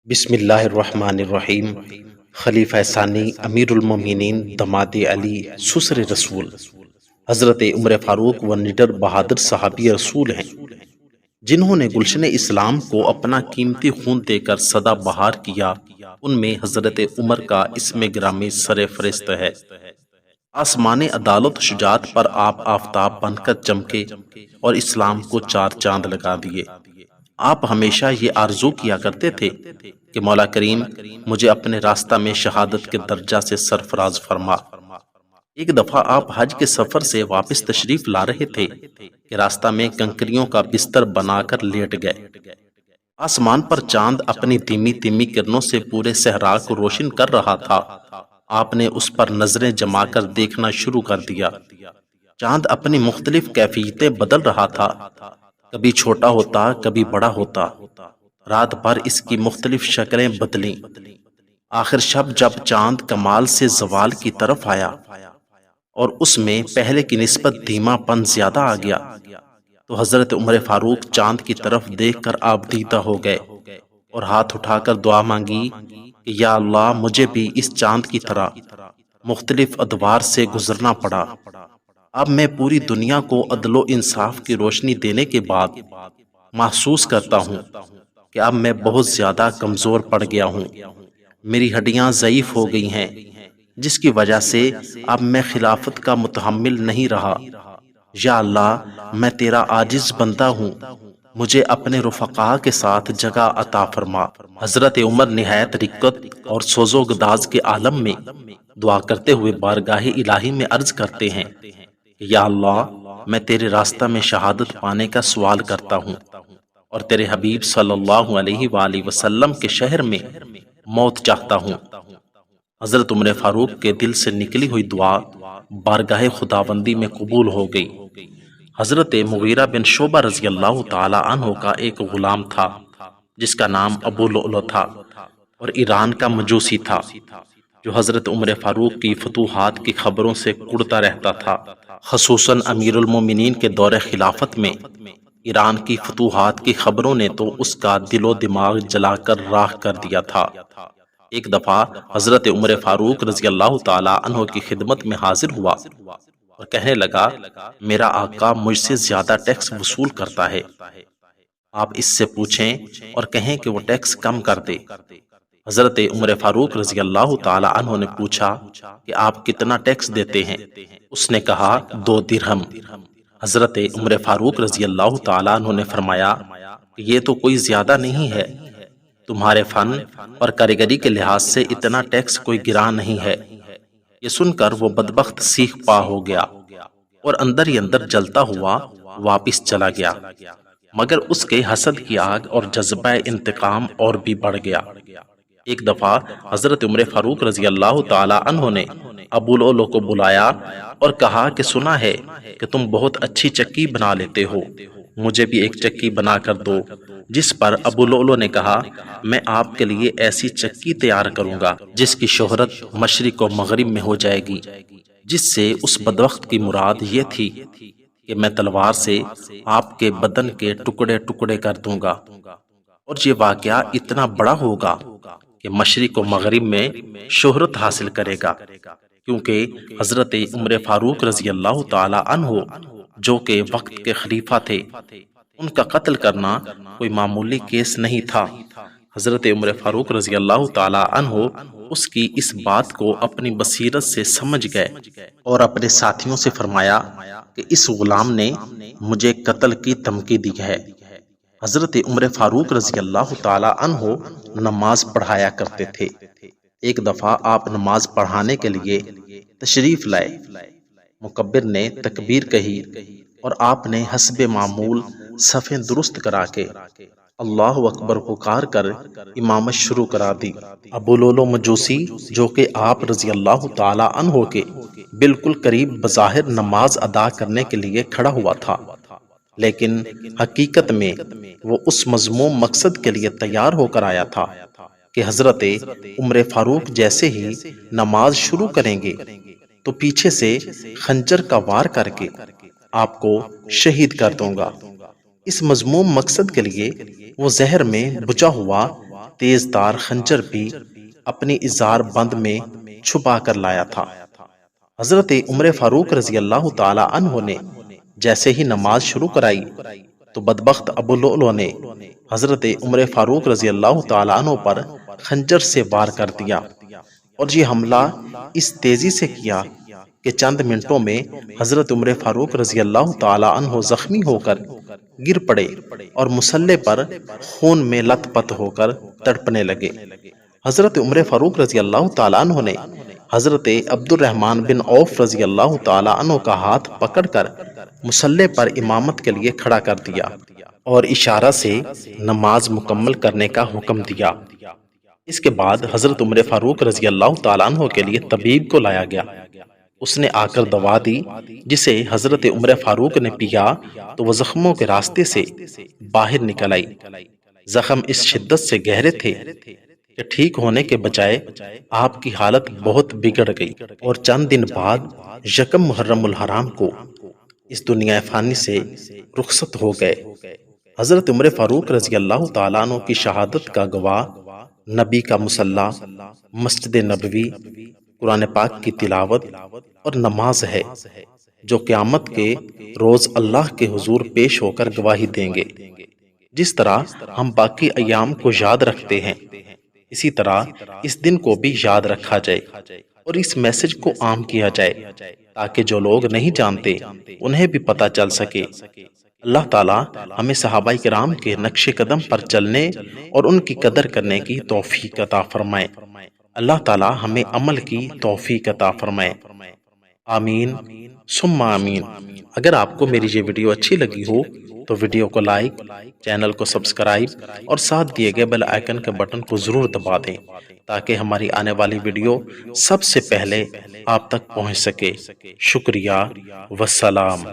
بسم اللہ الرحمن الرحیم۔ خلیفہ ثانی امیر المومنین دماد علی سسر رسول حضرت عمر فاروق و نڈر بہادر صحابی رسول ہیں، جنہوں نے گلشن اسلام کو اپنا قیمتی خون دے کر سدا بہار کیا۔ ان میں حضرت عمر کا اسم گرامی سر فہرست ہے۔ آسمان عدالت و شجاعت پر آپ آفتاب بن کر چمکے اور اسلام کو چار چاند لگا دیے۔ آپ ہمیشہ یہ آرزو کیا کرتے تھے کہ مولا کریم مجھے اپنے راستہ میں شہادت کے درجہ سے سرفراز فرما۔ ایک دفعہ آپ حج کے سفر سے واپس تشریف لا رہے تھے کہ راستہ میں کنکریوں کا بستر بنا کر لیٹ گئے۔ آسمان پر چاند اپنی دھیمی دھیمی کرنوں سے پورے صحرا کو روشن کر رہا تھا۔ آپ نے اس پر نظریں جما کر دیکھنا شروع کر دیا۔ چاند اپنی مختلف کیفیتیں بدل رہا تھا، کبھی چھوٹا ہوتا کبھی بڑا ہوتا۔ رات بھر اس کی مختلف شکلیں بدلیں۔ آخر شب جب چاند کمال سے زوال کی طرف آیا اور اس میں پہلے کی نسبت دھیما پن زیادہ آ گیا تو حضرت عمر فاروق چاند کی طرف دیکھ کر آپ دیدہ ہو گئے اور ہاتھ اٹھا کر دعا مانگی کہ یا اللہ مجھے بھی اس چاند کی طرح مختلف ادوار سے گزرنا پڑا۔ اب میں پوری دنیا کو عدل و انصاف کی روشنی دینے کے بعد محسوس کرتا ہوں کہ اب میں بہت زیادہ کمزور پڑ گیا ہوں، میری ہڈیاں ضعیف ہو گئی ہیں، جس کی وجہ سے اب میں خلافت کا متحمل نہیں رہا۔ یا اللہ میں تیرا عاجز بندہ ہوں، مجھے اپنے رفقاء کے ساتھ جگہ عطا فرما۔ حضرت عمر نہایت رقت اور سوز و گداز کے عالم میں دعا کرتے ہوئے بارگاہ الہی میں عرض کرتے ہیں کہ یا اللہ میں تیرے راستہ میں شہادت پانے کا سوال کرتا ہوں اور تیرے حبیب صلی اللہ علیہ وآلہ وسلم کے شہر میں موت چاہتا ہوں۔ حضرت عمر فاروق کے دل سے نکلی ہوئی دعا بارگاہ خداوندی میں قبول ہو گئی۔ حضرت مغیرہ بن شعبہ رضی اللہ تعالی عنہ کا ایک غلام تھا جس کا نام ابو لؤلؤ تھا اور ایران کا مجوسی تھا، جو حضرت عمر فاروق کی فتوحات کی خبروں سے کڑتا رہتا تھا۔ خصوصاً امیر المومنین کے دور خلافت میں ایران کی فتوحات کی خبروں نے تو اس کا دل و دماغ جلا کر راکھ کر دیا تھا۔ ایک دفعہ حضرت عمر فاروق رضی اللہ تعالی عنہ کی خدمت میں حاضر ہوا اور کہنے لگا میرا آقا مجھ سے زیادہ ٹیکس وصول کرتا ہے، آپ اس سے پوچھیں اور کہیں کہ وہ ٹیکس کم کر دے۔ حضرت عمر فاروق رضی اللہ تعالی عنہ نے پوچھا کہ آپ کتنا ٹیکس دیتے ہیں؟ اس نے کہا 2 درہم۔ حضرت عمر فاروق رضی اللہ تعالیٰ عنہ نے فرمایا کہ یہ تو کوئی زیادہ نہیں ہے، تمہارے فن اور کاریگری کے لحاظ سے اتنا ٹیکس کوئی گران نہیں ہے۔ یہ سن کر وہ بدبخت سیخ پا ہو گیا اور اندر ہی اندر جلتا ہوا واپس چلا گیا، مگر اس کے حسد کی آگ اور جذبہ انتقام اور بھی بڑھ گیا۔ ایک دفعہ حضرت عمر فاروق رضی اللہ تعالیٰ عنہ نے ابو لؤلؤ کو بلایا اور کہا کہ سنا ہے کہ تم بہت اچھی چکی بنا لیتے ہو، مجھے بھی ایک چکی بنا کر دو۔ جس پر ابو لؤلؤ نے کہا میں آپ کے لیے ایسی چکی تیار کروں گا جس کی شہرت مشرق و مغرب میں ہو جائے گی۔ جس سے اس بدبخت کی مراد یہ تھی کہ میں تلوار سے آپ کے بدن کے ٹکڑے ٹکڑے کر دوں گا، اور یہ واقعہ اتنا بڑا ہوگا کہ مشرق و مغرب میں شہرت حاصل کرے گا، کیونکہ حضرت عمر فاروق رضی اللہ تعالی عنہ جو کہ وقت کے خلیفہ تھے، ان کا قتل کرنا کوئی معمولی کیس نہیں تھا۔ حضرت عمر فاروق رضی اللہ تعالی عنہ اس کی اس بات کو اپنی بصیرت سے سمجھ گئے اور اپنے ساتھیوں سے فرمایا کہ اس غلام نے مجھے قتل کی دھمکی دی ہے۔ حضرت عمر فاروق رضی اللہ تعالی عنہ نماز پڑھایا کرتے تھے۔ ایک دفعہ آپ نماز پڑھانے کے لیے تشریف لائے، مکبر نے تکبیر کہی اور آپ نے حسب معمول صفیں درست کرا کے اللہ اکبر پکار کر امامت شروع کرا دی۔ ابو لؤلؤ مجوسی جو کہ آپ رضی اللہ تعالی عنہ کے بالکل قریب بظاہر نماز ادا کرنے کے لیے کھڑا ہوا تھا، لیکن حقیقت میں وہ اس مذموم مقصد کے لیے تیار ہو کر آیا تھا کہ حضرت عمر فاروق جیسے ہی نماز شروع کریں گے تو پیچھے سے خنجر کا وار کر کے آپ کو شہید کر دوں گا۔ اس مذموم مقصد کے لیے وہ زہر میں بجھا ہوا تیز دار خنجر بھی اپنی ازار بند میں چھپا کر لایا تھا۔ حضرت عمر فاروق رضی اللہ تعالی عنہ نے جیسے ہی نماز شروع کرائی تو بدبخت ابو لؤلؤ نے حضرت عمر فاروق رضی اللہ تعالی عنہ پر خنجر سے وار کر دیا، اور یہ حملہ اس تیزی سے کیا کہ چند منٹوں میں حضرت عمر فاروق رضی اللہ تعالی عنہ زخمی ہو کر گر پڑے اور مصلے پر خون میں لت پت ہو کر تڑپنے لگے۔ حضرت عمر فاروق رضی اللہ تعالی عنہ نے حضرت عبد الرحمن بن عوف رضی اللہ تعالی عنہ کا ہاتھ پکڑ کر مصلے پر امامت کے لیے کھڑا کر دیا اور اشارہ سے نماز مکمل کرنے کا حکم دیا۔ اس کے بعد حضرت عمر فاروق رضی اللہ تعالیٰ عنہ کے لیے طبیب کو لایا گیا۔ اس نے آ کر دوا دی، جسے حضرت عمر فاروق نے پیا تو وہ زخموں کے راستے سے باہر نکل آئی۔ زخم اس شدت سے گہرے تھے کہ ٹھیک ہونے کے بجائے آپ کی حالت بہت بگڑ گئی، اور چند دن بعد یکم محرم الحرام کو اس دنیا فانی سے رخصت ہو گئے۔ حضرت عمر فاروق رضی اللہ تعالیٰ عنہ کی شہادت کا گواہ نبی کا مصلی، مسجد نبوی، قرآن پاک کی تلاوت اور نماز ہے، جو قیامت کے روز اللہ کے حضور پیش ہو کر گواہی دیں گے۔ جس طرح ہم باقی ایام کو یاد رکھتے ہیں، اسی طرح اس دن کو بھی یاد رکھا جائے اور اس میسج کو عام کیا جائے، تاکہ جو لوگ نہیں جانتے انہیں بھی پتہ چل سکے۔ اللہ تعالیٰ ہمیں صحابہ کرام کے نقش قدم پر چلنے اور ان کی قدر کرنے کی توفیق عطا فرمائے۔ اللہ تعالیٰ ہمیں عمل کی توفیق عطا فرمائے۔ آمین ثم آمین۔ اگر آپ کو میری یہ ویڈیو اچھی لگی ہو تو ویڈیو کو لائک، چینل کو سبسکرائب اور ساتھ دیے گئے بیل آئیکن کے بٹن کو ضرور دبا دیں، تاکہ ہماری آنے والی ویڈیو سب سے پہلے آپ تک پہنچ سکے۔ شکریہ، والسلام۔